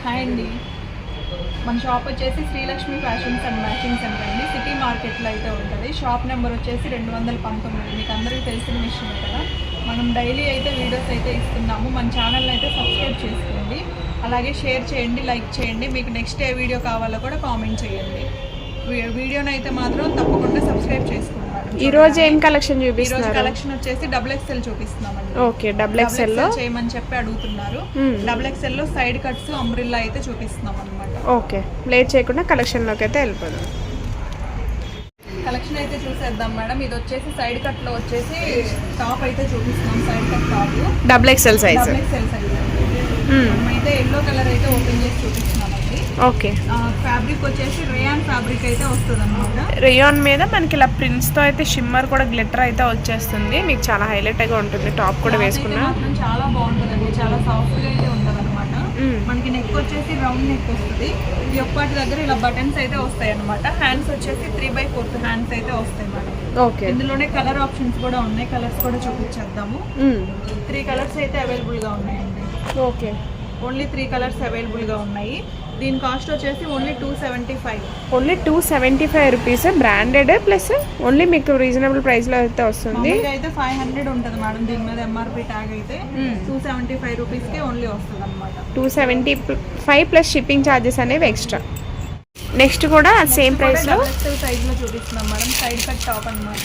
Hi అండి, మన shop వచ్చేసి Srilakshmi fashions and matching centre అండి. సిటీ మార్కెట్లో అయితే ఉంటుంది. షాప్ నెంబర్ వచ్చేసి 219. మీకు అందరికీ తెలిసిన విషయం కదా. మనం డైలీ అయితే వీడియోస్ అయితే ఇస్తున్నాము. మన ఛానల్ని అయితే సబ్స్క్రైబ్ చేసుకోండి, అలాగే షేర్ చేయండి, లైక్ చేయండి. మీకు నెక్స్ట్ ఏ వీడియో కావాలో కూడా కామెంట్ చేయండి. వీడియోని అయితే మాత్రం తప్పకుండా సబ్స్క్రైబ్ చేసుకోండి. ఈ రోజు ఏం కలెక్షన్ చూపిస్తున్నారు? కలెక్షన్ వచ్చేసి XXL చూపిస్తున్నామండి. ఓకే, XXL లో చేయమని చెప్పి అడుగుతున్నారు. XXL లో సైడ్ కట్స్ అంబ్రిల్లా అయితే చూపిస్తున్నాం అన్నమాట. ఓకే, లేట్ చేయకుండా కలెక్షన్ లోకి అయితే వెళ్ళిపోదాం. కలెక్షన్ అయితే చూసేద్దాం మేడం. ఇది వచ్చేసి సైడ్ కట్ లో వచ్చేసి టాప్ అయితే చూపిస్తున్నాం. Side cut top XXL size. XXL size అయితే ఎల్లో కలర్ అయితే ఓపెన్ చేసి చూపిస్తున్నామండి. ఓకే, ఫ్యాబ్రిక్ వచ్చేసి రేయాన్ ఫ్యాబ్రిక్ అయితే వస్తుంది అన్నమాట. రేయాన్ మీద మనకి ఇలా ప్రింట్స్ తో అయితే షిమ్మర్ కూడా గ్లిటర్ అయితే వచ్చేస్తుంది. మీకు చాలా హైలైట్ గా ఉంటుంది. టాప్ కూడా వేసుకున్నా చాలా బాగుంటుందండి. చాలా సాఫ్ట్ గా అయితే ఉంటుంది అనమాట. మనకి నెక్ వచ్చేసి రౌండ్ నెక్ వస్తుంది. ఈ ఒక్కటి దగ్గర ఇలా బటన్స్ అయితే వస్తాయి అనమాట. హ్యాండ్స్ వచ్చేసి 3/4 హ్యాండ్స్ అయితే వస్తాయి మేడం. ఓకే, ఇందులోనే కలర్ ఆప్షన్స్ కూడా ఉన్నాయి. కలర్స్ కూడా చూపించేద్దాము. 3 కలర్స్ అయితే అవైలబుల్ గా ఉన్నాయండి. ఓకే, ఓన్లీ 3 కలర్స్ అవైలబుల్ గా ఉన్నాయి. దీని కాస్ట్ వచ్చేసి only 275. Only 275 rupees. Branded plus only మీకు రీజనబుల్ ప్రైస్ లో అయితే వస్తుంది. అయితే 500 ఉంటుంది మేడం. దీని మీద MRP ట్యాగ్ అయితే 275 రూపీస్ కి ఓన్లీ వస్తుంది అనమాట. 275 ప్లస్ షిప్పింగ్ ఛార్జెస్ అనేవి ఎక్స్ట్రా. నెక్స్ట్ కూడా సేమ్ ప్రైస్ లో సైజ్ లో చూపిస్తున్నాం మేడం. సైడ్ కట్ టాప్ అన్నమాట.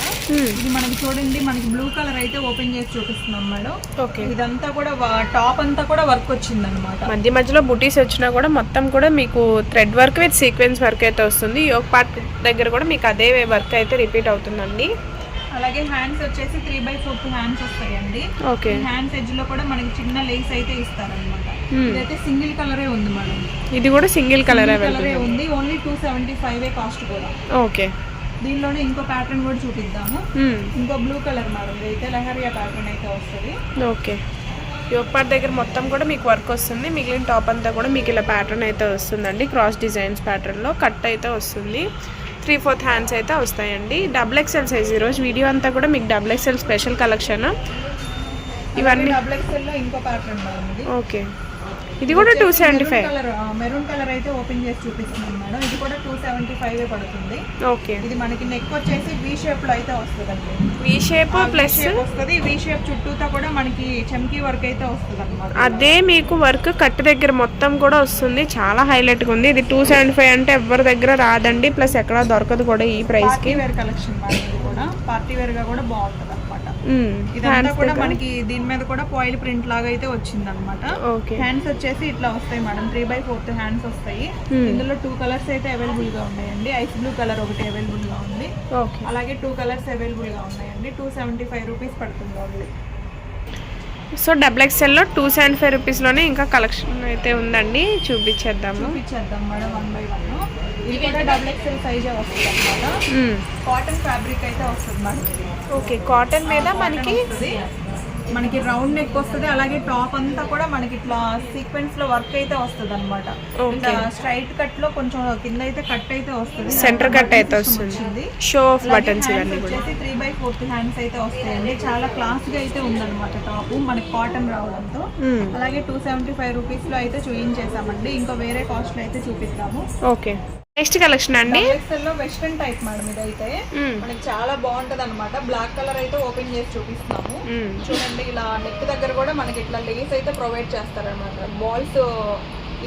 ఇది మనకి చూడండి, మనకి బ్లూ కలర్ అయితే ఓపెన్ చేసి చూపిస్తున్నాం మేడం. ఓకే, ఇదంతా కూడా టాప్ అంతా కూడా వర్క్ వచ్చింది అనమాట. మధ్య మధ్యలో బుటీస్ వచ్చినా కూడా మొత్తం కూడా మీకు thread work with sequence work అయితే వస్తుంది. యోక్ పార్ట్ దగ్గర కూడా మీకు అదే వర్క్ అయితే రిపీట్ అవుతుందండి. అలాగే హ్యాండ్స్ వచ్చేసి 3/4 హ్యాండ్స్ వస్తాయండి. ఓకే, హ్యాండ్స్ ఎడ్జ్ లో కూడా మనకి చిన్న లేస్ అయితే ఇస్తారనమాట. ఇదైతే సింగిల్ కలరే ఉంది మేడం. ఇది కూడా సింగిల్ కలర్ ఉంది. ఓన్లీ 275 కాస్ట్ కూడా. ఓకే, దీనిలోనే ఇంకో ప్యాటర్న్ కూడా చూపిద్దాము. ఇంకో బ్లూ కలర్ మేడం. ఇదైతే లహరియా ప్యాటర్న్ అయితే వస్తుంది. ఓకే, యోక్ పార్ట్ దగ్గర మొత్తం కూడా మీకు వర్క్ వస్తుంది. మిగిలిన టాప్ అంతా కూడా మీకు ఇలా ప్యాటర్న్ అయితే వస్తుందండి. క్రాస్ డిజైన్స్ ప్యాటర్న్ లో కట్ అయితే వస్తుంది. 3/4 హ్యాండ్స్ అయితే వస్తాయండి. XXL size. ఈరోజు వీడియో అంతా కూడా మీకు XXL స్పెషల్ కలెక్షన్. ఇవన్నీ XXL లో ఇంకో ప్యాటర్న్ మేడం. ఓకే, ఇది కూడా 275. మెరూన్ కలర్ అయితే ఓపెన్ చేసి చూపిస్తున్నాం మేడం. ఇది కూడా 275 పడుతుంది. ఓకే, ఇది మనకి నెక్ వచ్చేసి వి షేప్ లో అయితే వస్తుందండి. వి షేప్ ప్లస్ వస్తుంది. వి షేప్ చుట్టూతా కూడా మనకి చమ్కీ వర్క్ అయితే వస్తుంది అనమాట. అదే మీకు వర్క్ కట్ దగ్గర మొత్తం కూడా వస్తుంది. చాలా హైలైట్ గా ఉంది. ఇది 275 అంటే ఎవరి దగ్గర రాదండి. ప్లస్ ఎక్కడ దొరకదు కూడా ఈ ప్రైస్ కి. వేర్ కలెక్షన్ ఇది కూడా పార్టీ వేర్ గా కూడా బాగుంటుంది అనమాట. ఇదంతా కూడా మనకి దీని మీద కూడా పాయిల్ ప్రింట్ లాగా అయితే వచ్చింది అనమాట. హ్యాండ్స్ వచ్చేసి ఇట్లా వస్తాయి మేడం. 3/4 హ్యాండ్స్ వస్తాయి. ఇందులో 2 కలర్స్ అయితే అవైలబుల్ గా ఉన్నాయండి. ఐస్ బ్లూ కలర్ ఒకటి అవైలబుల్ గా ఉంది. అలాగే 2 కలర్స్ అవైలబుల్ గా ఉన్నాయండి. 275 రూపీస్ పడుతుంది ఓన్లీ. సో XXL లో 275 రూపీస్ లోనే ఇంకా కలెక్షన్ అయితే ఉందండి. చూపించేద్దాం మేడం 1 by 1. ఇది కూడా XXL సైజ్ వస్తుంది అనమాట. కాటన్ ఫ్యాబ్రిక్ అయితే వస్తుంది మనకి. ఓకే, కాటన్ మీద మనకి రౌండ్ నెక్ వస్తుంది. అలాగే టాప్ అంతా కూడా మనకి ఇట్లా సీక్వెన్స్ లో వర్క్ అయితే వస్తుంది అనమాట. స్ట్రైట్ కట్ లో కొంచెం కింద అయితే కట్ అయితే వస్తుంది. సెంటర్ కట్ అయితే వస్తుంది. షో ఆఫ్ బటన్స్ ఇవన్నీ కూడా 3/4 హ్యాండ్స్ అయితే వస్తాయండి. చాలా క్లాస్ గా అయితే ఉందన్నమాట టాప్ మనకి కాటన్ రావడంతో. అలాగే 275 రూపీస్ లో అయితే చూయించేసామండి. ఇంకా వేరే కాస్ట్ లో అయితే చూపిస్తాము. ఓకే, నెక్స్ట్ కలెక్షన్ అండి. XXL లో వెస్ట్రన్ టైప్ మేడం. ఇదైతే మనకి చాలా బాగుంటది అనమాట. బ్లాక్ కలర్ అయితే ఓపెన్ చేసి చూపిస్తాము. చూడండి, ఇలా నెక్ దగ్గర కూడా మనకి ఇట్లా లేస్ అయితే ప్రొవైడ్ చేస్తారనమాట. బాల్స్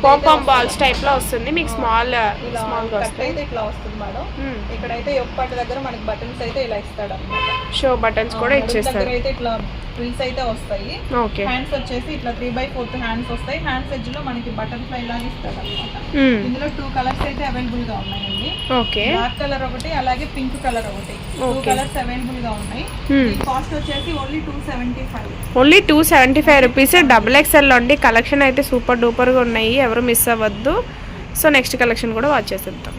పాపామ్ బాల్స్ టైప్ లో వస్తుంది. మీకు స్మాల్ అయితే ఇట్లా వస్తుంది మేడం. ఇక్కడైతే ఒక్కటి దగ్గర మనకి బటన్స్ అయితే ఇలా ఇస్తాడు అనమాట. షో బటన్స్ కూడా ఇచ్చేస్తారు. అయితే ఇట్లా ఫ్రిల్స్ అయితే వస్తాయి. ఓకే, హ్యాండ్స్ వచ్చేసి ఇట్లా 3/4 హ్యాండ్స్ వస్తాయి. హ్యాండ్స్ ఎడ్జ్ లో మనకి బటన్స్ ఇలా ఇస్తాడు అనమాట. ఇందులో 2 కలర్స్ అయితే అవైలబుల్ గా ఉన్నాయండి. ఓకే, బ్లాక్ కలర్ ఒకటి, అలాగే పింక్ కలర్ ఒకటి. 2 కలర్స్ అవైలబుల్ గా ఉన్నాయి. కాస్ట్ వచ్చేసి ఓన్లీ 275. Only 275 rupees. XXL లో అండి. కలెక్షన్ అయితే సూపర్ డూపర్ గా ఉన్నాయి. ఎవరు మిస్ అవ్వద్దు. సో నెక్స్ట్ కలెక్షన్ కూడా వాచ్ చేసేద్దాం.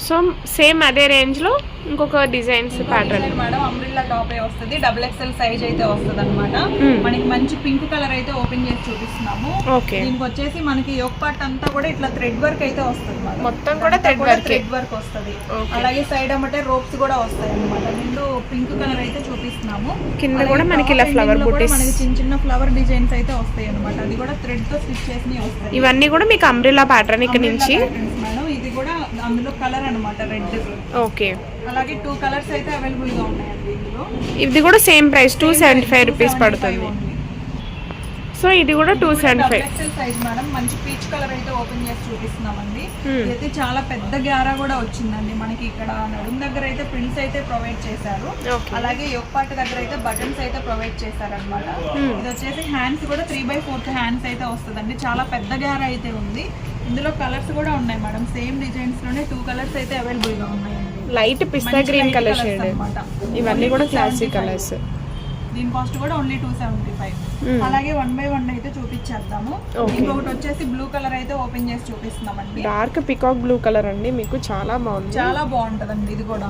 సో సేమ్ అదే రేంజ్ లో ఇంకొక designs pattern madam umbrella top వస్తుంది, డబుల్ ఎక్స్ఎల్ సైజ్ అయితే వస్తుంది అనమాట. మనకి మంచి పింక్ కలర్ అయితే ఓపెన్ చేసి చూపిస్తున్నాము. ఓకే, దీనికి వచ్చేసి మనకి యోక్ పార్ట్ అంతా కూడా ఇట్లా థ్రెడ్ వర్క్ అయితే వస్తుంది మేడం, మొత్తం కూడా థ్రెడ్ వర్క్ వస్తుంది. అలాగే సైడ్ అమ్మటే రోప్స్ కూడా వస్తాయి అనమాట. రెండు పింక్ కలర్ అయితే చూపిస్తున్నాము. కింద కూడా మనకి ఇలా ఫ్లవర్ బుటీస్, మనకి చిన్న చిన్న ఫ్లవర్ డిజైన్స్ అయితే వస్తాయి అనమాట. అది కూడా థ్రెడ్ తో స్టిచ్ చేసి వస్తాయి. ఇవన్నీ కూడా మీకు అంబ్రిల్లా ప్యాటర్న్ ఇక్కడ నుంచి మేడం. ఇది కూడా అందులో కలర్ అనమాట రెడ్. ఓకే, అలాగే 2 కలర్స్ అయితే అవైలబుల్ గా ఉన్నాయండి ఇందులో. ఇది కూడా సేమ్ ప్రైస్ 275 రూపీస్ పడుతుంది. సో ఇది కూడా 275 సైజ్ మేడం. మంచి పీచ్ కలర్ అయితే ఓపెన్ చేసి చూపిస్తున్నామండి. ఇదైతే చాలా పెద్ద గ్యారా కూడా వచ్చిందండి మనకి. ఇక్కడ నడుం దగ్గర అయితే ప్రింట్స్ అయితే ప్రొవైడ్ చేశారు. అలాగే యోక్ పార్ట్ దగ్గర అయితే బటన్స్ అయితే ప్రొవైడ్ చేశారు అనమాట. ఇది వచ్చేసి హ్యాండ్స్ కూడా 3/4 హ్యాండ్స్ అయితే వస్తుందండి. చాలా పెద్ద గ్యారా అయితే ఉంది. ఇందులో కలర్స్ కూడా ఉన్నాయి మేడం. సేమ్ డిజైన్స్ లోనే 2 కలర్స్ అయితే అవైలబుల్ గా ఉన్నాయండి. లైట్ పిస్తా గ్రీన్ కలర్ షేడ్, ఇవన్నీ కూడా క్లాసిక్ కలర్స్. దీని కాస్ట్ కూడా ఓన్లీ 275. అలాగే 1 by 1 అయితే చూపించేద్దాము. ఇంకొకటి వచ్చేసి బ్లూ కలర్ అయితే ఓపెన్ చేసి చూపిస్తున్నామండి. డార్క్ పికాక్ బ్లూ కలర్ అండి, మీకు చాలా బాగుంది, చాలా బాగుంటదండి. ఇది కూడా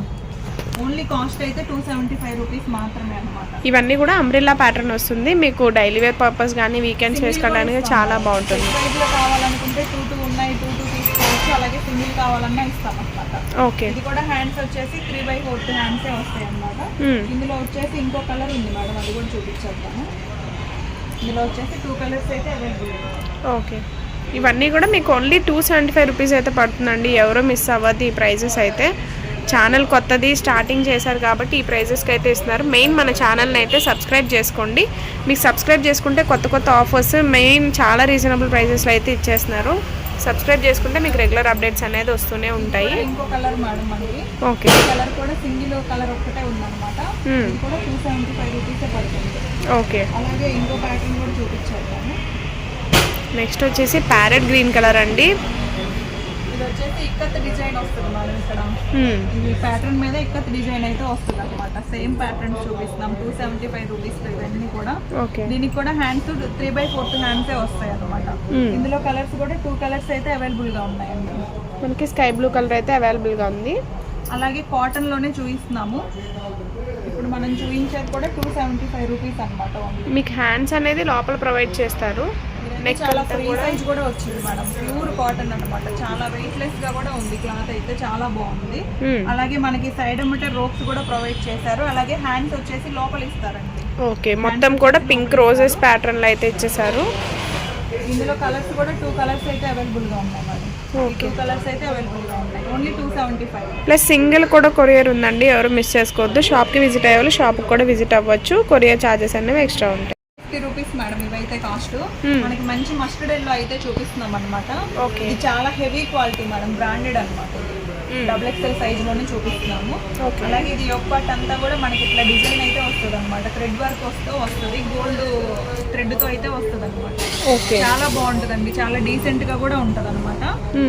ఓన్లీ కాస్ట్ అయితే 275 రూపీస్ మాత్రమే అనమాట. ఇవన్నీ కూడా అంబ్రిల్లా ప్యాటర్న్ వస్తుంది. మీకు డైలీ వేర్ పర్పస్ కానీ వీకెండ్స్ వేసుకోవడానికి చాలా బాగుంటుంది. సైజ్ లో కావాలనుకుంటే 2 ఉన్నాయి, 2 తీసుకోవచ్చు. అలాగే సింగిల్ కావాలన్నా ఇస్తాం అనమాట. ఓకే, ఇది కూడా హ్యాండ్స్ వచ్చేసి 3/4 హ్యాండ్స్ వస్తాయి అనమాట. ఇందులో వచ్చేసి ఇంకో కలర్ ఉంది మేడం, అది కూడా చూపించేద్దాము. ఇందులో వచ్చేసి 2 కలర్స్ అయితే అవైలబుల్. ఓకే, ఇవన్నీ కూడా మీకు ఓన్లీ 275 రూపీస్ అయితే పడుతుందండి. ఎవరో మిస్ అవ్వద్దు ఈ ప్రైజెస్ అయితే. ఛానల్ కొత్తది స్టార్టింగ్ చేశారు కాబట్టి ఈ ప్రైజెస్కి అయితే ఇస్తున్నారు. మెయిన్ మన ఛానల్ని అయితే సబ్స్క్రైబ్ చేసుకోండి. మీకు సబ్స్క్రైబ్ చేసుకుంటే కొత్త కొత్త ఆఫర్స్ మెయిన్ చాలా రీజనబుల్ ప్రైజెస్లో అయితే ఇచ్చేస్తున్నారు. సబ్స్క్రైబ్ చేసుకుంటే మీకు రెగ్యులర్ అప్డేట్స్ అనేది వస్తూనే ఉంటాయి. ఇంకో కలర్ మేడం మనకి. ఓకే, కలర్ కూడా సింగిల్ కలర్ ఒక్కటే ఉందన్నమాట. ఇది కూడా 275 రూపీస్ పడుతుంది. ఓకే, అలాగే ఇంకో ప్యాటర్న్ కూడా చూపించాను. నెక్స్ట్ వచ్చేసి ప్యారెట్ గ్రీన్ కలర్ అండి. ఇది వచ్చేసి ఇక్కత్ డిజైన్ వస్తుంది మేడం. ఇక్కడ ఈ ప్యాటర్న్ మీద ఇక్కత్ డిజైన్ అయితే వస్తుంది అనమాట. సేమ్ ప్యాటర్న్ చూపిస్తున్నాం 275 రూపీస్. ఇవన్నీ కూడా దీనికి కూడా హ్యాండ్స్ 3/4 హ్యాండ్సే వస్తాయి అనమాట. ఇందులో కలర్స్ కూడా 2 కలర్స్ అయితే అవైలబుల్ గా ఉన్నాయండి. మనకి స్కై బ్లూ కలర్ అయితే అవైలబుల్ గా ఉంది. అలాగే కాటన్ లోనే చూపిస్తున్నాము. ఇప్పుడు మనం చూపించేది కూడా 275 రూపీస్ అనమాట. మీకు హ్యాండ్స్ అనేది లోపల ప్రొవైడ్ చేస్తారు. నెక్ చాలా ఫ్రీ సైజ్ కూడా వచ్చింది మేడం. ప్యూర్ కాటన్ అన్నమాట. చాలా వెయిట్లెస్ గా కూడా ఉంది. క్లాత్ అయితే చాలా బాగుంది. అలాగే మనకి సైడ్ అమ్మటే రోప్స్ కూడా ప్రొవైడ్ చేశారు. అలాగే హ్యాండ్స్ వచ్చేసి లోపల ఇస్తారండి. ఓకే, మొత్తం కూడా పింక్ రోజెస్ ప్యాటర్న్ లో అయితే ఇచ్చేసారు. ఇందులో కలర్స్ కూడా 2 కలర్స్ అయితే అవైలబుల్ గా ఉన్నాయి మేడం. 2 కలర్స్ అయితే అవైలబుల్ గా ఉన్నాయి. ఓన్లీ 275. ప్లస్ సింగిల్ కూడా కొరియర్ ఉందండి, ఎవరు మిస్ చేసుకోవద్దు. షాప్ కి విజిట్ అయ్యే వాళ్ళు షాప్ కూడా విజిట్ అవ్వచ్చు. కొరియర్ ఛార్జెస్ అనేవి ఎక్స్ట్రా ఉంటాయి. 50 రూపీస్ మేడం ఇవైతే కాస్ట్. మనకి మంచి మస్టర్డ్ ఎల్లో అయితే చూపిస్తున్నాం అనమాట. ఇది చాలా హెవీ క్వాలిటీ మేడం, బ్రాండెడ్ అనమాట. డబుల్ ఎక్స్ఎల్ సైజ్ లోనే చూపిస్తున్నాము. అలాగే ఇది యోక్ పార్ట్ అంతా కూడా మనకి ఇట్లా డిజైన్ అయితే వస్తుంది అనమాట. థ్రెడ్ వర్క్ వస్తుంది, గోల్డ్ థ్రెడ్ తో అయితే వస్తుంది అనమాట. చాలా బాగుంటదండి, చాలా డీసెంట్ గా కూడా ఉంటది అనమాట.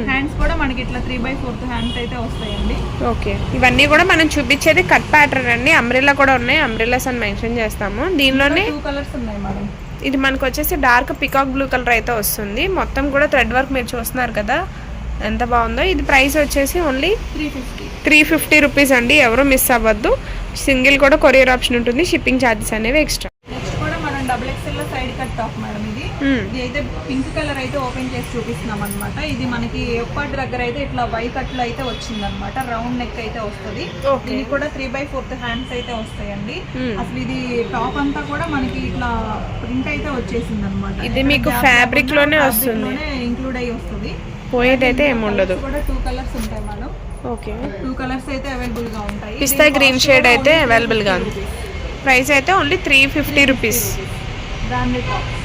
హ్యాండ్స్ కూడా మనకి ఇట్లా 3/4 హ్యాండ్స్ అయితే వస్తాయండి. ఓకే, ఇవన్నీ కూడా మనం చూపించేది కట్ ప్యాటర్న్ అండి. అంబ్రెల్లా కూడా ఉన్నాయి, అంబ్రెల్లాస్ అని మెన్షన్ చేస్తాము. దీనిలోనే 2 కలర్స్ ఉన్నాయి మేడం. ఇది మనకు వచ్చేసి డార్క్ పికాక్ బ్లూ కలర్ అయితే వస్తుంది. మొత్తం కూడా థ్రెడ్ వర్క్ మీరు చూస్తున్నారు కదా ఎంత బాగుందో. ఇది ప్రైస్ వచ్చేసి ఓన్లీ 350 రూపీస్ అండి. ఎవరు మిస్ అవ్వద్దు. సింగిల్ కూడా కొరియర్ ఆప్షన్ ఉంటుంది. షిప్పింగ్ ఛార్జెస్ అనేవి ఎక్స్ట్రా. నెక్స్ట్ కూడా మనం డబుల్ ఎక్స్ఎల్ లో సైడ్ కట్ టాప్ మేడం. ఇది అయితే పింక్ కలర్ అయితే ఓపెన్ చేసి చూపిస్తున్నాం అనమాట. ఇది మనకి ఎప్పాటి దగ్గర అయితే ఇట్లా వై కట్ లో అయితే వచ్చింది అనమాట. రౌండ్ నెక్ అయితే వస్తుంది. దీనికి కూడా 3/4 హ్యాండ్స్ అయితే వస్తాయండి. అసలు ఇది టాప్ అంతా కూడా మనకి ఇట్లా ప్రింట్ అయితే వచ్చేసింది అనమాట. ఇది మీకు ఫ్యాబ్రిక్ లోనే వస్తుంది, ఇంక్లూడ్ అయ్యి వస్తుంది. పోయేదైతే ఏముండదు. కూడా 2 కలర్స్ ఉంటాయి మేడం. ఓకే, 2 కలర్స్ అయితే అవైలబుల్ గా ఉంటాయి. పిస్తా గ్రీన్ షేడ్ అయితే అవైలబుల్ గా ఉంది. ప్రైస్ అయితే only 350 rupees. Branded top.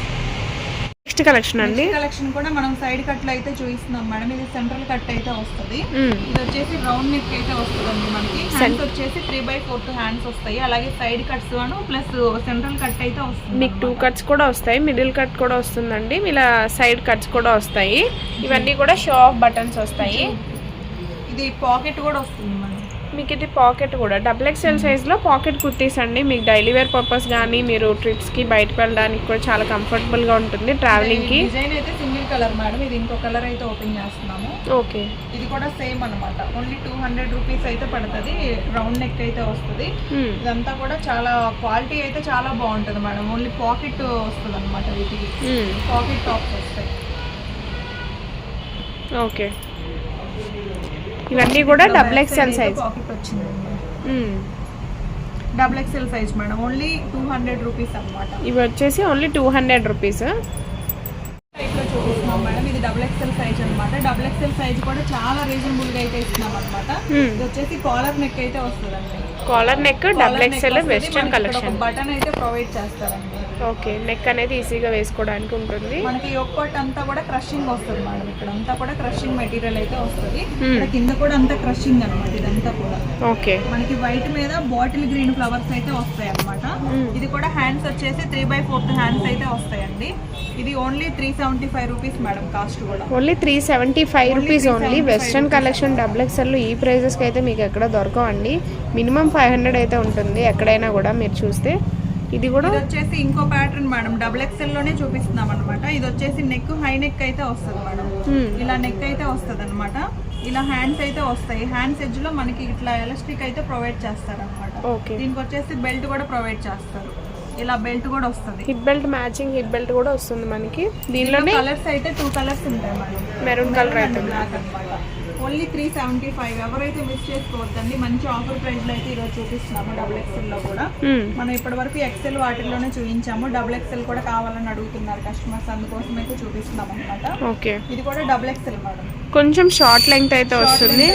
Next collection అండి. కలెక్షన్ కూడా మనం సైడ్ కట్ లో అయితే చూపిస్తున్నాం మేడం. ఇది సెంట్రల్ కట్ అయితే వస్తుంది. ఇది వచ్చేసి రౌండ్ నెక్ అయితే వస్తుందండి. మనకి హ్యాండ్స్ వచ్చేసి 3/4 హ్యాండ్స్ వస్తాయి. అలాగే side cuts plus central cut అయితే వస్తుంది. మీకు 2 కట్స్ కూడా వస్తాయి, మిడిల్ కట్ కూడా వస్తుందండి, ఇలా సైడ్ కట్స్ కూడా వస్తాయి. ఇవన్నీ కూడా షో ఆఫ్ బటన్స్ వస్తాయి. ఇది పాకెట్ కూడా వస్తుంది మనకి. మీకు ఇది పాకెట్ కూడా డబుల్ ఎక్స్ఎల్ సైజ్లో పాకెట్ కుర్తీస్ అండి. మీకు డైలీ వేర్ పర్పస్ కానీ మీరు ట్రిప్స్కి బయటకు వెళ్ళడానికి కూడా చాలా కంఫర్టబుల్గా ఉంటుంది ట్రావెలింగ్కి. డిజైన్ అయితే సింగిల్ కలర్ మేడం, ఇది ఇంకో కలర్ అయితే ఓపెన్ చేస్తున్నాము. ఓకే, ఇది కూడా సేమ్ అనమాట. ఓన్లీ 200 రూపీస్ అయితే పడుతుంది. రౌండ్ నెక్ అయితే వస్తుంది. ఇదంతా కూడా చాలా క్వాలిటీ అయితే చాలా బాగుంటుంది మేడం. ఓన్లీ పాకెట్ వస్తుంది అనమాట. వీటికి పాకెట్ టాప్స్ వస్తాయి. ఓకే, ఇవన్నీ కూడా డబుల్ ఎక్స్ఎల్ సైజ్. పాకెట్ వచ్చింది double XL size madam. Only 200 rupees అనమాట. ఇవి వచ్చేసి ఓన్లీ 200 రూపీస్. టైప్లో చూపిస్తున్నాం మేడం. ఇది డబుల్ ఎక్స్ఎల్ సైజ్ అనమాట. డబుల్ ఎక్స్ఎల్ సైజ్ కూడా చాలా రీజనబుల్గా అయితే ఇస్తున్నాం అనమాట. ఇది వచ్చేసి కాలర్ నెక్ అయితే వస్తుందండి. Collar neck double XL western collection. Button అయితే ప్రొవైడ్ చేస్తారండి. ఓకే, నెక్ అనేది ఈజీగా వేసుకోవడానికి ఉంటుంది. మనకి ఒక్కోటి అంతా కూడా క్రషింగ్ వస్తుంది మేడం. ఇక్కడ అంతా కూడా క్రషింగ్ మెటీరియల్ అయితే వస్తుంది. ఇక్కడ కింద కూడా అంతా క్రషింగ్ అనమాట. ఇదంతా కూడా ఓకే, మనకి వైట్ మీద బాటిల్ గ్రీన్ ఫ్లవర్స్ అయితే వస్తాయి అనమాట. ఇది కూడా హ్యాండ్స్ వచ్చేసి 3/4 హ్యాండ్స్ అయితే వస్తాయండి. ఇది ఓన్లీ 375 రూపీస్ మేడం. కాస్ట్ కూడా only 375 rupees. Only western collection double XL ఈ ప్రైజెస్కి అయితే మీకు ఎక్కడ దొరకవండి. మినిమం 500 అయితే ఉంటుంది ఎక్కడైనా కూడా మీరు చూస్తే. ఇది కూడా వచ్చేసి ఇంకో ప్యాటర్న్ మేడం. డబుల్ ఎక్స్ఎల్ లోనే చూపిస్తున్నాం అనమాట. ఇది వచ్చేసి నెక్ హై నెక్ అయితే వస్తుంది మేడం. ఇలా నెక్ అయితే వస్తుంది అనమాట. ఇలా హ్యాండ్స్ అయితే వస్తాయి. హ్యాండ్స్ ఎడ్జ్ లో మనకి ఇట్లా ఎలాస్టిక్ అయితే ప్రొవైడ్ చేస్తారు అనమాట. దీనికి వచ్చేసి బెల్ట్ కూడా ప్రొవైడ్ చేస్తారు. ఇలా బెల్ట్ కూడా వస్తుంది. Hip belt matching hip belt కూడా వస్తుంది మనకి. దీనిలోనే కలర్స్ అయితే 2 కలర్స్ ఉంటాయి మేడం. మెరూన్ కలర్ అయితే బ్లాక్ అనమాట. ఓన్లీ 375. ఎవరైతే మిస్ చేసుకోవద్దండి. మంచి ఆఫర్ ప్రైస్ లో అయితే ఈరోజు చూపిస్తున్నాము. డబుల్ ఎక్స్ఎల్ లో కూడా మనం ఇప్పటి వరకు ఎక్స్ఎల్ వాటిల్లోనే చూపించాము. డబుల్ ఎక్స్ఎల్ కూడా కావాలని అడుగుతున్నారు కస్టమర్స్, అందుకోసం అయితే చూపిస్తున్నాం అనమాట. ఓకే, ఇది కూడా డబుల్ ఎక్స్ఎల్ మేడం. కొంచెం షార్ట్ లెంగ్త్ అయితే వస్తుంది.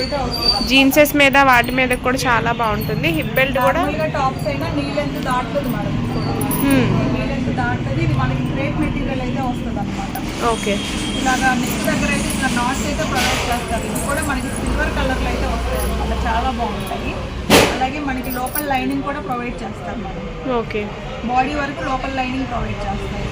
జీన్సెస్ మీద వాటి మీద కూడా చాలా బాగుంటుంది. హిప్ బెల్ట్ కూడా టాప్స్ అయినా నీ లెంత్ దాటుతుంది మేడం. నీ లెంత్ దాటుతుంది. ఇది మనకి గ్రేట్ మెటీరియల్ అయితే వస్తుంది అనమాట. ఓకే, ఇలాగా నెక్స్ట్ దగ్గర అయితే ఇట్లా నాట్స్ అయితే ప్రొవైడ్ చేస్తారు. ఇది కూడా మనకి సిల్వర్ కలర్లో అయితే వస్తాయి అనమాట. చాలా బాగుంటాయి. అలాగే మనకి లోపల లైనింగ్ కూడా ప్రొవైడ్ చేస్తారు మేడం. ఓకే, బాడీ వరకు లోపల లైనింగ్ ప్రొవైడ్ చేస్తారు.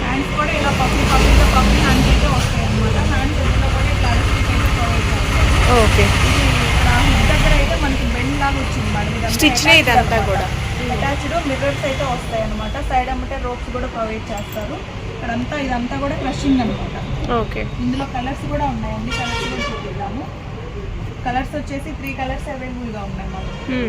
హ్యాండ్స్ కూడా ఇలా పప్పి హ్యాండ్స్ అయితే వస్తాయి అనమాట. హ్యాండ్స్ ఎడ్జ్లో కూడా ఇట్లా ఎలాస్టిక్ అయితే ప్రొవైడ్ చేస్తారు. ఓకే, ఇది ఇక్కడ హిప్ దగ్గర అయితే మనకి బెండ్ లాగా వచ్చింది మేడం. స్టిచ్ ఇదంతా కూడా అటాచ్డ్ మిర్రర్స్ అయితే వస్తాయి అనమాట. సైడ్ అమ్మటే రోప్స్ కూడా ప్రొవైడ్ చేస్తారు. ఇక్కడంతా ఇదంతా కూడా క్రషింగ్ అనమాట. ఓకే, ఇందులో కలర్స్ కూడా ఉన్నాయండి. కలర్స్ కూడా చూపిద్దాము. కలర్స్ వచ్చేసి 3 కలర్స్ అవైలబుల్గా ఉన్నాయి మనకి.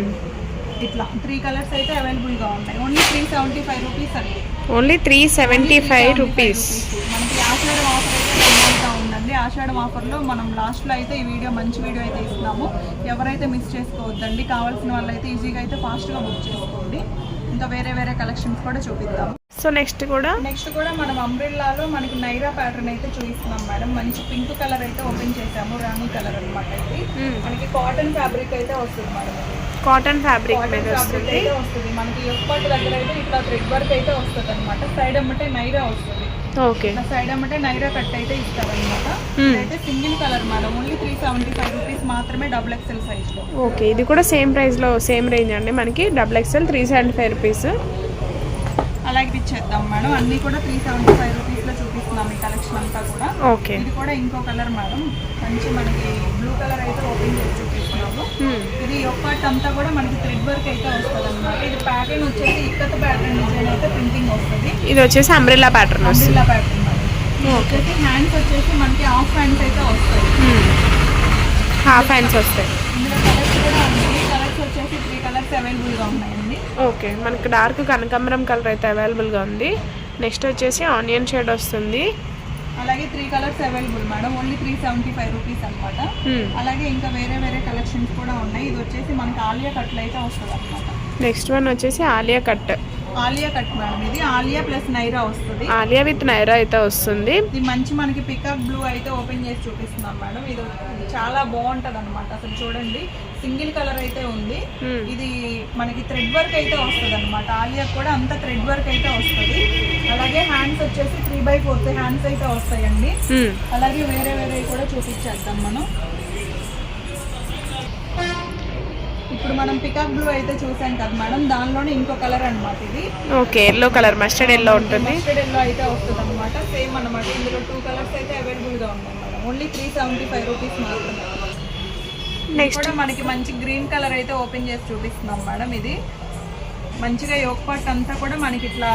ఇట్లా 3 కలర్స్ అయితే అవైలబుల్గా ఉన్నాయి. ఓన్లీ 375 రూపీస్ అండి. Only 375 rupees. మనకి ఆషాఢం ఆఫర్ అయితే రన్ ఉందండి. ఆషాఢం ఆఫర్లో మనం లాస్ట్లో అయితే ఈ వీడియో మంచి వీడియో అయితే ఇస్తున్నాము. ఎవరైతే మిస్ చేసుకోవద్దండి. కావాల్సిన వాళ్ళు అయితే ఈజీగా అయితే ఫాస్ట్గా బుక్ చేసుకోండి. ఇంకా వేరే వేరే కలెక్షన్స్ కూడా చూపిద్దాం. సో నెక్స్ట్ కూడా మనం అంబ్రెల్లాలో మనకి నైరా ప్యాటర్న్ అయితే చూపిస్తున్నాం మేడం. మంచి పింక్ కలర్ అయితే ఓపెన్ చేసాము. రాణి కలర్ అనమాట. ఇది మనకి కాటన్ ఫ్యాబ్రిక్ అయితే వస్తుంది మేడం. కాటన్ ఫ్యాబ్రిక్ మీద వస్తుంది మనకి. ఎప్పటి దగ్గర అయితే ఇట్లా థ్రెడ్ వర్క్ అయితే వస్తుంది అనమాట. సైడ్ అమ్మటే నైరా వస్తుంది. ఓకే, సైడ్ అమ్మటే నైరా కట్ అయితే ఇస్తారనమాట. అయితే single colour madam. Only 375 rupees మాత్రమే డబుల్ ఎక్స్ఎల్ సైజ్ లో. ఓకే, ఇది కూడా సేమ్ ప్రైస్ లో సేమ్ రేంజ్ అండి మనకి. Double XL 375 rupees. అలాగే ఇచ్చేద్దాం మేడం. అన్ని కూడా 375 రూపీస్ లో చూపిస్తున్నాం ఈ కలెక్షన్ అంతా కూడా. ఓకే, ఇది కూడా ఇంకో కలర్ మేడం. మంచి మనకి బ్లూ కలర్ అయితే ఓపెన్ చేసి చూపిస్తున్నాము. ఇది ఒక్కటి అంతా కూడా మనకి థ్రెడ్ వర్క్ అయితే వస్తుంది అనమాట. ఇది ప్యాటర్న్ వచ్చేసి ఇక్కత ప్యాటర్న్ డిజైన్ అయితే ప్రింటింగ్ వస్తుంది. ఇది వచ్చేసి అంబ్రెల్లా ప్యాటర్న్ వస్తుంది. ప్యాటర్న్ వచ్చేసి హ్యాండ్స్ వచ్చేసి మనకి హాఫ్ హ్యాండ్స్ అయితే వస్తాయి. హాఫ్ హ్యాండ్స్ వస్తాయి. ఇందులో కలర్స్ కూడా ఉన్నాయి. కలర్స్ వచ్చేసి 3 కలర్స్ అవైలబుల్గా ఉన్నాయండి. ఓకే, మనకి డార్క్ కనకాంబరం కలర్ అయితే అవైలబుల్గా ఉంది. నెక్స్ట్ వచ్చేసి ఆనియన్ షేడ్ వస్తుంది. అలాగే 3 colours available madam. Only 375 rupees అనమాట. అలాగే ఇంకా వేరే వేరే కలెక్షన్స్ కూడా ఉన్నాయి. ఇది వచ్చేసి మనకి ఆలియా కట్లు అయితే వస్తుంది అనమాట. నెక్స్ట్ వన్ వచ్చేసి Alia cut. Alia cut madam. ఇది ఆలియా ప్లస్ నైరా వస్తుంది. ఆలియా విత్ నైరా అయితే వస్తుంది. ఇది మంచి మనకి పికాక్ బ్లూ అయితే ఓపెన్ చేసి చూపిస్తున్నాం మేడం. ఇది చాలా బాగుంటది అనమాట. అసలు చూడండి, సింగిల్ కలర్ అయితే ఉంది. ఇది మనకి థ్రెడ్ వర్క్ అయితే వస్తుంది అనమాట. ఆలియా కూడా అంత థ్రెడ్ వర్క్ అయితే వస్తుంది. అలాగే హ్యాండ్స్ వచ్చేసి 3/4 హ్యాండ్స్ అయితే వస్తాయండి. అలాగే వేరే వేరే కూడా చూపించేద్దాం మనం. ఇప్పుడు మనం పికాక్ బ్లూ అయితే చూసాం కదా మేడం. దానిలోనే ఇంకో కలర్ అనమాట ఇది. Okay, yellow colour mustard yellow ఉంటుంది. మస్టర్డ్ ఎల్లో అయితే వస్తుంది అనమాట. సేమ్ అనమాట. ఇందులో 2 కలర్స్ అయితే అవైలబుల్ గా ఉన్నాయి మేడం. ఓన్లీ 375 రూపీస్ మాత్రమే. నెక్స్ట్ కూడా మనకి మంచి గ్రీన్ కలర్ అయితే ఓపెన్ చేసి చూపిస్తున్నాం మేడం. ఇది మంచిగా యోక్ పార్ట్ అంతా కూడా మనకి ఇట్లా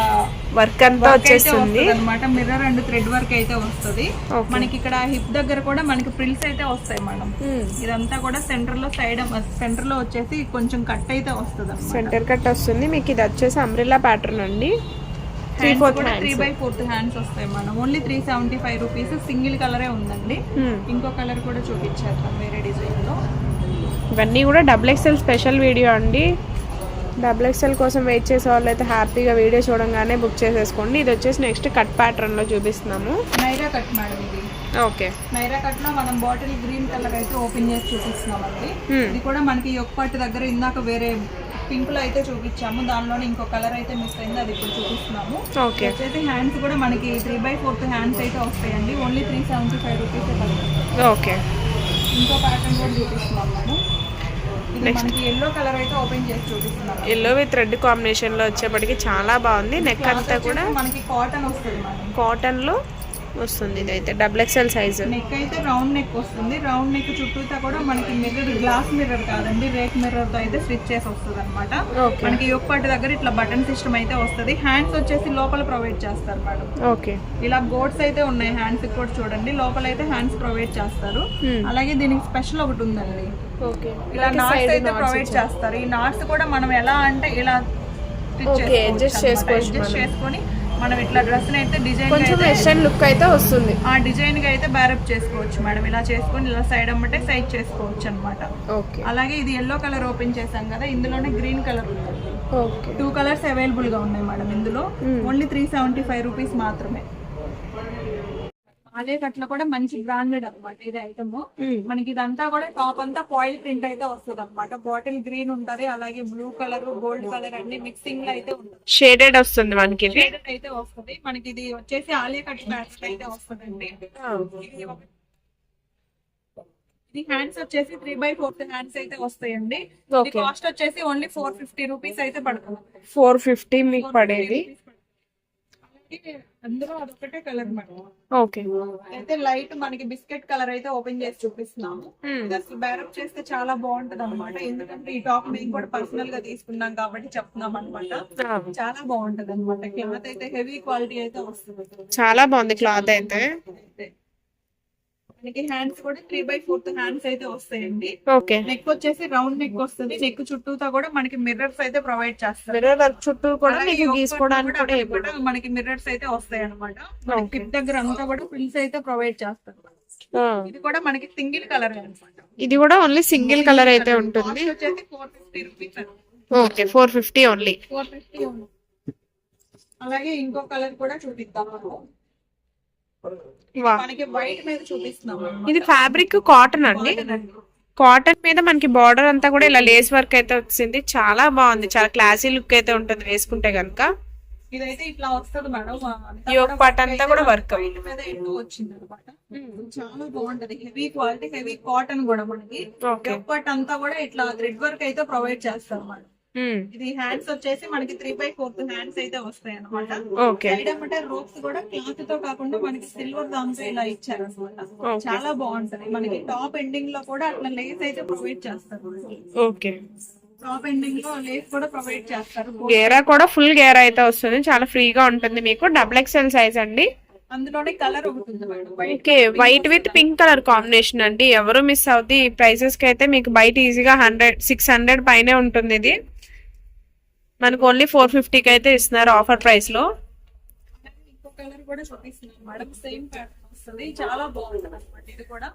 వర్క్ అంతా వచ్చేస్తుంది అనమాట. మిర్రర్ అండ్ థ్రెడ్ వర్క్ అయితే వస్తుంది మనకి. ఇక్కడ హిప్ దగ్గర కూడా మనకి ప్రిల్స్ అయితే వస్తాయి మేడం. ఇదంతా కూడా సెంటర్ లో వచ్చేసి కొంచెం కట్ అయితే వస్తుంది, సెంటర్ కట్ వస్తుంది మీకు. ఇది వచ్చేసి అంబ్రెల్లా ప్యాటర్న్ అండి. 3/4 హ్యాండ్స్ వస్తాయి మేడం. Only 375 rupees. సింగిల్ కలరే ఉందండి. ఇంకో కలర్ కూడా చూపించేస్తాం వేరే డిజైన్ లో. ఇవన్నీ కూడా XXL స్పెషల్ వీడియో అండి. XXL కోసం వెయిట్ చేసే వాళ్ళు అయితే హ్యాపీగా వీడియో చూడంగానే బుక్ చేసేసుకోండి. ఇది వచ్చేసి నెక్స్ట్ కట్ ప్యాటర్న్ లో చూపిస్తున్నాము. నైరా కట్ మేడం ఇది. ఓకే, నైరా కట్ లో మనం బాటిల్ గ్రీన్ కలర్ అయితే ఓపెన్ చేసి చూపిస్తున్నామండి. ఇది కూడా మనకి యోక్ పార్ట్ దగ్గర ఇందాక వేరే పింక్ లో అయితే చూపించాము, దానిలోనే ఇంకో కలర్ అయితే మిస్ అయింది, అది ఇప్పుడు చూపిస్తున్నాము. ఓకే, వచ్చేసి హ్యాండ్స్ కూడా మనకి 3/4 హ్యాండ్స్ అయితే వస్తాయండి. ఓన్లీ 375 రూపీస్ పడుతుంది. ఓకే, ఇంకో ప్యాటర్న్ కూడా చూపిస్తున్నాం మేడం. ఇది మనకి ఎల్లో కలర్ అయితే ఓపెన్ చేసి చూపిస్తున్నాం. ఎల్లో విత్ రెడ్ కాంబినేషన్ లో వచ్చేప్పటికి చాలా బాగుంది. నెక్ అంతా కూడా మనకి కాటన్ వస్తుంది మేడం. కాటన్ లో వస్తుంది. ఇది అయితే XXL సైజ్. నెక్ అయితే రౌండ్ నెక్ వస్తుంది. రౌండ్ నెక్ చుట్టూతా కూడా మనకి మిర్రర్, గ్లాస్ మిర్రర్ కాదండి, రేక్ మిర్రర్ తో అయితే స్టిచ్ చేసి వస్తుంది అనమాట. మనకి యోక్ పార్ట్ దగ్గర ఇట్లా బటన్ సిస్టమ్ అయితే వస్తుంది. హ్యాండ్స్ వచ్చేసి లోపల ప్రొవైడ్ చేస్తారు మేడం. ఓకే, ఇలా గోడ్స్ అయితే ఉన్నాయి హ్యాండ్స్ కూడా చూడండి. లోపల అయితే హ్యాండ్స్ ప్రొవైడ్ చేస్తారు. అలాగే దీనికి స్పెషల్ ఒకటి ఉందండి. ఇలా నాట్స్ అయితే ప్రొవైడ్ చేస్తారు. ఈ నాట్స్ కూడా మనం ఎలా అంటే ఇలా అడ్జస్ట్ చేసుకొని మనం ఇట్లా డ్రెస్ అయితే డిజైన్ కొంచెం వెస్టర్న్ లుక్ అయితే వస్తుంది. ఆ డిజైన్ గా అయితే బ్యారప్ చేసుకోవచ్చు మేడం. ఇలా చేసుకొని ఇలా సైడ్ అమ్మటే సైజ్ చేసుకోవచ్చు అనమాట. అలాగే ఇది ఎల్లో కలర్ ఓపెన్ చేసాం కదా, ఇందులోనే గ్రీన్ కలర్ ఉంది. 2 కలర్స్ అవైలబుల్ గా ఉన్నాయి మేడం ఇందులో. ఓన్లీ 375 రూపీస్ మాత్రమే. అదే కట్ల కూడా మంచి బ్రాండెడ్ అనమాట ఇది ఐటమ్. మనకి ఇదంతా కూడా టాప్ అంతా ఫాయిల్ ప్రింట్ అయితే వస్తుంది అనమాట. బాటిల్ గ్రీన్ ఉంటది, అలాగే బ్లూ కలర్, గోల్డ్ కలర్ అన్ని మిక్సింగ్ లో అయితే ఉంటుంది. షేడెడ్ వస్తుంది మనకి. షేడెడ్ అయితే వస్తుంది మనకి. ఇది వచ్చేసి ఆలియా కట్ ప్యాటర్న్ అయితే వస్తుందండి. ఇది హ్యాండ్స్ వచ్చేసి 3/4 హ్యాండ్స్ అయితే వస్తాయండి. కాస్ట్ వచ్చేసి ఓన్లీ 450 రూపీస్ అయితే పడుతుంది. 450 మీకు పడేది. అందులో అదొకటే కలర్ మేడం. ఓకే, అయితే లైట్ మనకి బిస్కెట్ కలర్ అయితే ఓపెన్ చేసి చూపిస్తున్నాము. అసలు బ్యారప్ చేస్తే చాలా బాగుంటది అనమాట. ఎందుకంటే ఈ టాప్ మేము కూడా పర్సనల్ గా తీసుకున్నాం కాబట్టి చెప్తున్నాం అనమాట. చాలా బాగుంటది అనమాట. క్లాత్ అయితే హెవీ క్వాలిటీ అయితే వస్తుంది. చాలా బాగుంది క్లాత్ అయితే. మనకి హ్యాండ్స్ కూడా 3/4 హ్యాండ్స్ అయితే వస్తాయండి. ఓకే, నెక్ వచ్చేసి రౌండ్ నెక్ వస్తుంది. నెక్ చుట్టూతా కూడా మనకి మిర్రర్స్ అయితే ప్రొవైడ్ చేస్తారు. మిర్రర్ వర్క్ చుట్టూ కూడా మీకు గీసుకోవడానికి కూడా మనకి మిర్రర్స్ అయితే వస్తాయి అనమాట. కిప్ దగ్గర అంతా కూడా ప్రిల్స్ అయితే ప్రొవైడ్ చేస్తారు. ఇది కూడా మనకి సింగిల్ కలర్ అనమాట. ఇది కూడా ఓన్లీ సింగిల్ కలర్ అయితే ఉంటుంది. వచ్చేసి 450 రూపీస్. Okay, 450 only. 450 అలాగే ఇంకో కలర్ కూడా చూపిద్దాం. మనకి వైట్ మీద చూపిస్తున్నాం. ఇది ఫ్యాబ్రిక్ కాటన్ అండి. కాటన్ మీద మనకి బార్డర్ అంతా కూడా ఇలా లేస్ వర్క్ అయితే వచ్చింది. చాలా బాగుంది, చాలా క్లాసీ లుక్ అయితే ఉంటుంది వేసుకుంటే గనుక. ఇదైతే ఇట్లా వస్తుంది మేడం. యోక్ పార్ట్ అంతా కూడా వర్క్ మీద వచ్చింది అనమాట. చాలా బాగుంటది. హెవీ క్వాలిటీ, హెవీ కాటన్ కూడా మనకి. యోక్ పార్ట్ అంతా కూడా ఇట్లా థ్రెడ్ వర్క్ అయితే ప్రొవైడ్ చేస్తారు మేడం. ఇది హ్యాండ్స్ వచ్చేసి మనకి 3/4 హ్యాండ్స్ అయితే వస్తాయి అనమాట. అంటే రోప్స్ కూడా క్లాత్ తో కాకుండా మనకి సిల్వర్ దాంతో ఇలా ఇచ్చారు అనమాట. చాలా బాగుంటది. మనకి టాప్ ఎండింగ్ లో కూడా అట్లా లేస్ అయితే ప్రొవైడ్ చేస్తారు. ఓకే, టాప్ ఎండింగ్ లో లేస్ కూడా ప్రొవైడ్ చేస్తారు. గేరా కూడా ఫుల్ గేరా అయితే వస్తుంది. చాలా ఫ్రీగా ఉంటుంది మీకు. XXL సైజ్ అండి. అందులోనే కలర్ ఒకటి ఉంది madam. Okay, white with pink colour combination అండి. ఎవరు మిస్ అవుతుంది. ఈ ప్రైసెస్ కి అయితే మీకు బయట ఈజీగా 600 పైనే ఉంటుంది. ఇది మనకు ఓన్లీ 450కి అయితే ఇస్తున్నారు ఆఫర్ ప్రైస్ లో. ఇంకో కలర్ కూడా చూపిస్తున్నాం మేడం. సేమ్ ప్యాటర్న్ వస్తుంది. చాలా బాగుంటది అనమాట. ఇది కూడా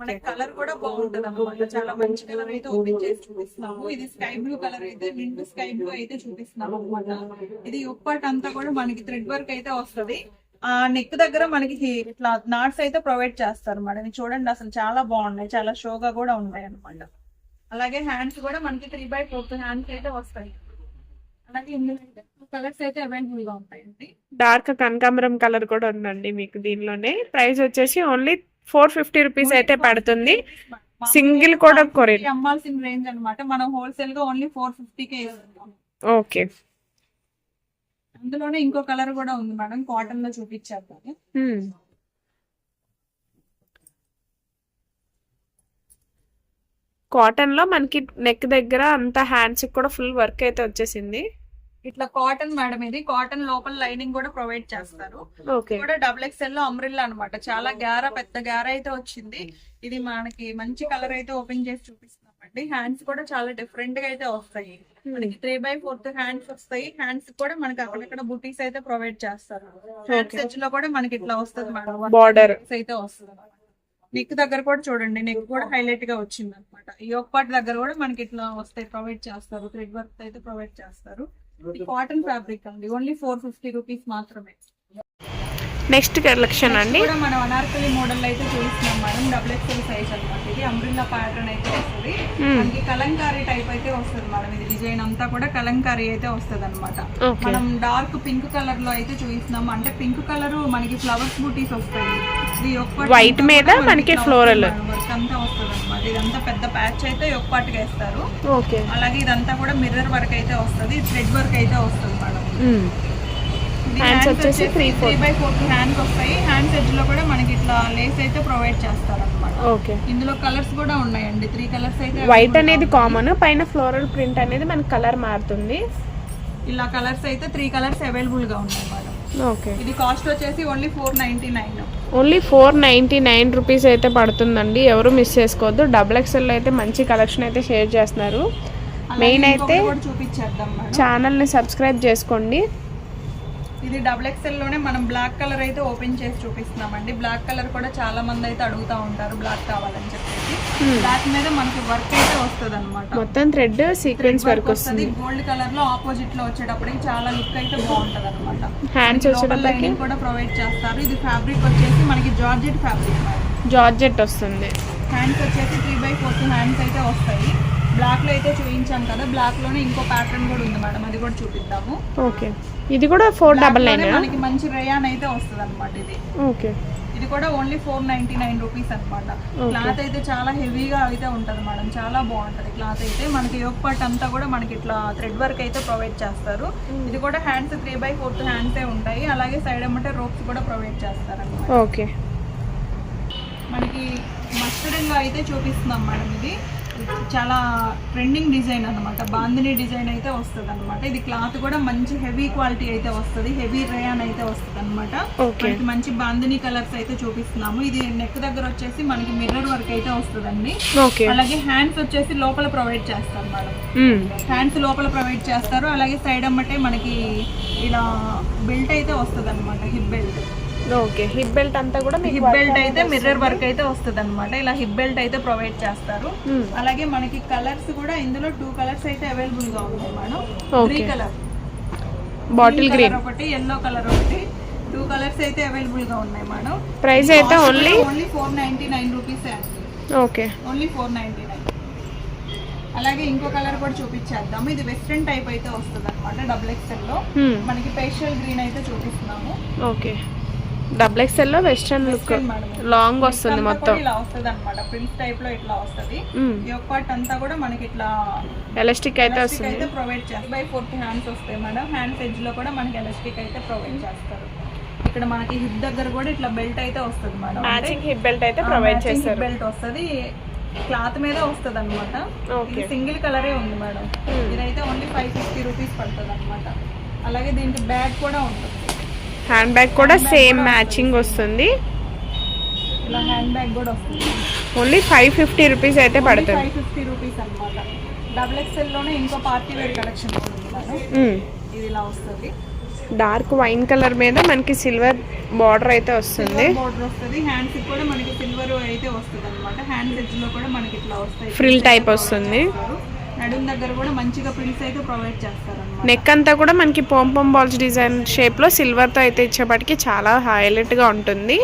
మనకి కలర్ కూడా బాగుంటది అనమాట. చాలా మంచి కలర్ అయితే ఓపెన్ చేసి చూపిస్తున్నాము. ఇది స్కై బ్లూ కలర్ అయితే, నిండు స్కై బ్లూ అయితే చూపిస్తున్నాము అనమాట. ఇది యోక్ పార్ట్ అంతా కూడా మనకి థ్రెడ్ వర్క్ అయితే వస్తుంది. ఆ నెక్ దగ్గర మనకి ఇట్లా నాట్స్ అయితే ప్రొవైడ్ చేస్తారు మేడం. ఇది చూడండి, అసలు చాలా బాగున్నాయి, చాలా షోగా కూడా ఉన్నాయి అనమాట. అలాగే హ్యాండ్స్ కూడా మనకి 3/4 హ్యాండ్స్ అయితే వస్తాయి. అలాగే ఇందులో కలర్స్ అయితే అవైలబుల్ గా ఉంటాయండి. డార్క్ కనకాంబరం కలర్ కూడా ఉందండి మీకు దీనిలోనే. ప్రైస్ వచ్చేసి ఓన్లీ 450 రూపీస్ అయితే పడుతుంది. సింగిల్ కూడా కొరియర్ అమ్మాల్సిన రేంజ్ అనమాట. మనం హోల్సేల్ గా ఓన్లీ 450కే ఇస్తున్నాం. ఓకే, అందులోనే ఇంకో కలర్ కూడా ఉంది మేడం. కాటన్ లో చూపించారు. కాటన్ లో మనకి నెక్ దగ్గర అంతా హ్యాండ్స్ కూడా ఫుల్ వర్క్ అయితే వచ్చేసింది. ఇట్లా కాటన్ మేడం, ఇది కాటన్ లోపల లైనింగ్ కూడా ప్రొవైడ్ చేస్తారు. ఓకే, కూడా డబుల్ ఎక్స్ఎల్ లో అంబ్రిల్లా అన్నమాట. చాలా పెద్ద గ్యార అయితే వచ్చింది. ఇది మనకి మంచి కలర్ అయితే ఓపెన్ చేసి చూపిస్తున్నామండి. హ్యాండ్స్ కూడా చాలా డిఫరెంట్ గా అయితే వస్తాయి. మనకి 3/4 హ్యాండ్స్ వస్తాయి. హ్యాండ్స్ కూడా మనకి అక్కడక్కడ బుటీస్ అయితే ప్రొవైడ్ చేస్తారు. హ్యాండ్స్ ఎడ్జ్ లో కూడా మనకి ఇట్లా వస్తుంది మేడం, బార్డర్ అయితే వస్తుంది. నెక్ దగ్గర కూడా చూడండి, నెక్ కూడా హైలైట్ గా వచ్చింది అనమాట. ఈ ఒక పార్ట్ దగ్గర కూడా మనకి ఇట్లా వస్తాయి, ప్రొవైడ్ చేస్తారు. థ్రెడ్ వర్క్ అయితే ప్రొవైడ్ చేస్తారు. కాటన్ ఫ్యాబ్రిక్ అండి, ఓన్లీ 450 రూపీస్ మాత్రమే. నెక్స్ట్ కలెక్షన్ అండి కూడా మనం అనార్కలి మోడల్ అయితే చూస్తున్నాం మేడం. డబుల్ ఎక్స్ఎల్ సైజ్ అనమాట. ఇది అంబ్రిల్లా ప్యాటర్న్ అయితే వస్తుంది. మనకి కలంకారీ టైప్ అయితే వస్తుంది మేడం. ఇది డిజైన్ అంతా కూడా కలంకారీ అయితే వస్తుంది అనమాట. మనం డార్క్ పింక్ కలర్ లో అయితే చూపిస్తున్నాం. అంటే పింక్ కలర్ మనకి ఫ్లవర్స్ బూటీస్ వస్తాయి. ఇది వైట్ మీద మనకి ఫ్లోరల్ వర్క్ అంతా వస్తుంది అనమాట. ఇదంతా పెద్ద ప్యాచ్ అయితే ఒక్కపాటుగా వేస్తారు. ఓకే, అలాగే ఇదంతా కూడా మిర్రర్ వర్క్ అయితే వస్తుంది. థ్రెడ్ వర్క్ అయితే వస్తుంది మేడం. హ్యాండ్స్ వచ్చేసి 3/4 హ్యాండ్స్ వస్తాయి. హ్యాండ్స్ ఎడ్జ్ లో కూడా మనకి ఇట్లా లేస్ అయితే ప్రొవైడ్ చేస్తారు అనమాట. ఓకే, ఇందులో కలర్స్ కూడా ఉన్నాయండి. 3 కలర్స్ అయితే. వైట్ అనేది కామన్, పైన ఫ్లోరల్ ప్రింట్ అనేది మనకి కలర్ మారుతుంది. ఇలా కలర్స్ అయితే 3 కలర్స్ అవైలబుల్ గా ఉన్నాయి మేడం. ఓకే, ఇది కాస్ట్ వచ్చేసి ఓన్లీ 499. ఓన్లీ 499 రూపీస్ అయితే పడుతుందండి. ఎవరు మిస్ చేసుకోవద్దు. డబుల్ ఎక్స్ఎల్ అయితే మంచి కలెక్షన్ అయితే షేర్ చేస్తున్నారు. మెయిన్ అయితే చూపించేద్దాం మేడం. ఛానల్ని సబ్స్క్రైబ్ చేసుకోండి. ఇది డబుల్ ఎక్స్ఎల్ లోనే మనం బ్లాక్ కలర్ అయితే ఓపెన్ చేసి చూపిస్తున్నామండి. బ్లాక్ కలర్ కూడా చాలా మంది అయితే అడుగుతా ఉంటారు, బ్లాక్ కావాలని చెప్పేసి. బ్లాక్ మీద మనకి వర్క్ అయితే వస్తుంది అనమాట. మొత్తం థ్రెడ్ సీక్వెన్స్ వర్క్ వస్తుంది. గోల్డ్ కలర్ లో ఆపోజిట్ లో వచ్చేటప్పటికి చాలా లుక్ అయితే బాగుంటది అనమాట. హ్యాండ్స్ వచ్చేటప్పటికి కూడా ప్రొవైడ్ చేస్తారు. ఇది ఫ్యాబ్రిక్ వచ్చేసి మనకి జార్జెట్ ఫ్యాబ్రిక్, జార్జెట్ వస్తుంది. హ్యాండ్స్ వచ్చేసి 3/4 హ్యాండ్స్ అయితే వస్తాయి. బ్లాక్ లో అయితే చూపించాం కదా, బ్లాక్ లోనే ఇంకో ప్యాటర్న్ కూడా ఉంది మేడం, అది కూడా చూపిద్దాము. ఓకే, ఇది కూడా 499. మనకి మంచి రేయాన్ అయితే వస్తుంది అనమాట. ఇది ఓకే, ఇది కూడా ఓన్లీ 499 రూపీస్ అనమాట. క్లాత్ అయితే చాలా హెవీగా అయితే ఉంటది మేడం, చాలా బాగుంటది క్లాత్ అయితే. మనకి యోక్ పార్ట్ అంతా కూడా మనకి ఇట్లా థ్రెడ్ వర్క్ అయితే ప్రొవైడ్ చేస్తారు. ఇది కూడా హ్యాండ్స్ 3/4 హ్యాండ్స్ ఉంటాయి. అలాగే సైడ్ అమ్మటే రోప్స్ కూడా ప్రొవైడ్ చేస్తారు అనమాట. ఓకే, మనకి మస్టర్డ్ లో అయితే చూపిస్తున్నాం మేడం. ఇది చాలా ట్రెండింగ్ డిజైన్ అనమాట. బాందిని డిజైన్ అయితే వస్తుంది అనమాట. ఇది క్లాత్ కూడా మంచి హెవీ క్వాలిటీ అయితే వస్తుంది, హెవీ రేయాన్ అయితే వస్తుంది అనమాట. మనకి మంచి బాందిని కలర్స్ అయితే చూపిస్తున్నాము. ఇది నెక్ దగ్గర వచ్చేసి మనకి మిర్రర్ వర్క్ అయితే వస్తుందండి. అలాగే హ్యాండ్స్ వచ్చేసి లోపల ప్రొవైడ్ చేస్తారు మేడం. హ్యాండ్స్ లోపల ప్రొవైడ్ చేస్తారు. అలాగే సైడ్ అమ్మటే మనకి ఇలా బెల్ట్ అయితే వస్తుంది అనమాట, hip belt. Okay, hip belt అంతా కూడా హిప్ బెల్ట్ అయితే మిర్రర్ వర్క్ అయితే వస్తుంది అనమాట. ఇలా హిప్ బెల్ట్ అయితే ప్రొవైడ్ చేస్తారు. అలాగే మనకి కలర్స్ కూడా ఇందులో 2 కలర్స్ అయితే అవైలబుల్ గా ఉన్నాయి మేడం. 3 కలర్, బాటిల్ గ్రీన్ ఒకటి, ఎల్లో కలర్ ఒకటి, 2 కలర్స్ అయితే అవైలబుల్ గా ఉన్నాయి మేడం. ప్రైస్ అయితే ఓన్లీ 499 రూపీస్. Okay, only 499. అలాగే ఇంకో కలర్ కూడా చూపించేద్దాము. ఇది వెస్ట్రన్ టైప్ అయితే వస్తుంది అనమాట. డబుల్ ఎక్స్ఎల్ లో మనకి పేస్టల్ గ్రీన్ అయితే చూపిస్తున్నాము. ఓకే, డబుల్ ఎక్స్ఎల్ లో వెస్టర్న్ లుక్ లాంగ్ వస్తుంది మొత్తం. ఇలా వస్తుంది అనమాట, ప్రిన్స్ టైప్ లో ఇట్లా వస్తుంది. ఈ ఒక పార్ట్ అంతా కూడా మనకి ఇట్లా ఎలాస్టిక్ అయితే వస్తుంది. అయితే ప్రొవైడ్ చేస్తారు. 3/4 హ్యాండ్స్ వస్తాయి మేడం. హ్యాండ్స్ ఎడ్జ్ లో కూడా మనకి ఎలాస్టిక్ అయితే ప్రొవైడ్ చేస్తారు. ఇక్కడ మనకి హిప్ దగ్గర కూడా ఇట్లా బెల్ట్ అయితే వస్తుంది మేడం. మ్యాచింగ్ హిప్ బెల్ట్ అయితే ప్రొవైడ్ చేస్తారు. బెల్ట్ వస్తుంది, క్లాత్ మీద వస్తుంది అనమాట. సింగిల్ కలరే ఉంది మేడం. ఇదైతే ఓన్లీ 550 రూపీస్ పడుతుంది అనమాట. అలాగే దీనికి బ్యాగ్ కూడా ఉంటుంది. హ్యాండ్ బ్యాగ్ కూడా సేమ్ మ్యాచింగ్ వస్తుంది. ఇలా హ్యాండ్ బ్యాగ్ కూడా వస్తుంది. ఓన్లీ 550 రూపీస్ అయితే పడుతుంది. 550 రూపీస్ అనమాట. డబుల్ ఎక్స్ఎల్ లోనే ఇంకో పార్టీ వేర్ కలెక్షన్ ఉంది. ఇది ఇలా వస్తుంది. డార్క్ వైన్ కలర్ మీద మనకి సిల్వర్ బార్డర్ అయితే వస్తుంది. బార్డర్ వస్తుంది. హ్యాండ్స్ కూడా మనకి సిల్వర్ అయితే వస్తుంది అనమాట. హ్యాండ్స్ ఎడ్జ్ లో కూడా మనకి ఇట్లా వస్తాయి, ఫ్రిల్ టైప్ వస్తుంది. నడుం దగ్గర కూడా మంచిగా ప్రిల్స్ అయితే ప్రొవైడ్ చేస్తారు అన్నమాట. నెక్ అంతా కూడా మనకి పోంపం బాల్స్ డిజైన్ షేప్ లో సిల్వర్ తో అయితే ఇచ్చేపటికి చాలా హైలైట్ గా ఉంటుంది.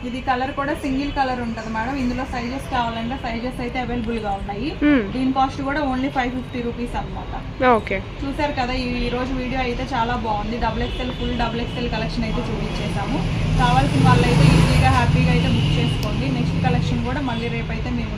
ఇది కలర్ కూడా సింగిల్ కలర్ ఉంటది మేడం. ఇందులో సైజెస్ కావాలంటే సైజెస్ అయితే అవైలబుల్ గా ఉన్నాయి. దీని కాస్ట్ కూడా ఓన్లీ 550 రూపీస్ అనమాట. ఓకే, చూసారు కదా, ఈ రోజు వీడియో అయితే చాలా బాగుంది. Double XL full double XL collection అయితే చూపించేసాము. కావాల్సిన వాళ్ళు అయితే ఈజీగా హ్యాపీగా అయితే బుక్ చేసుకోండి. నెక్స్ట్ కలెక్షన్ కూడా మళ్ళీ రేపు అయితే మేము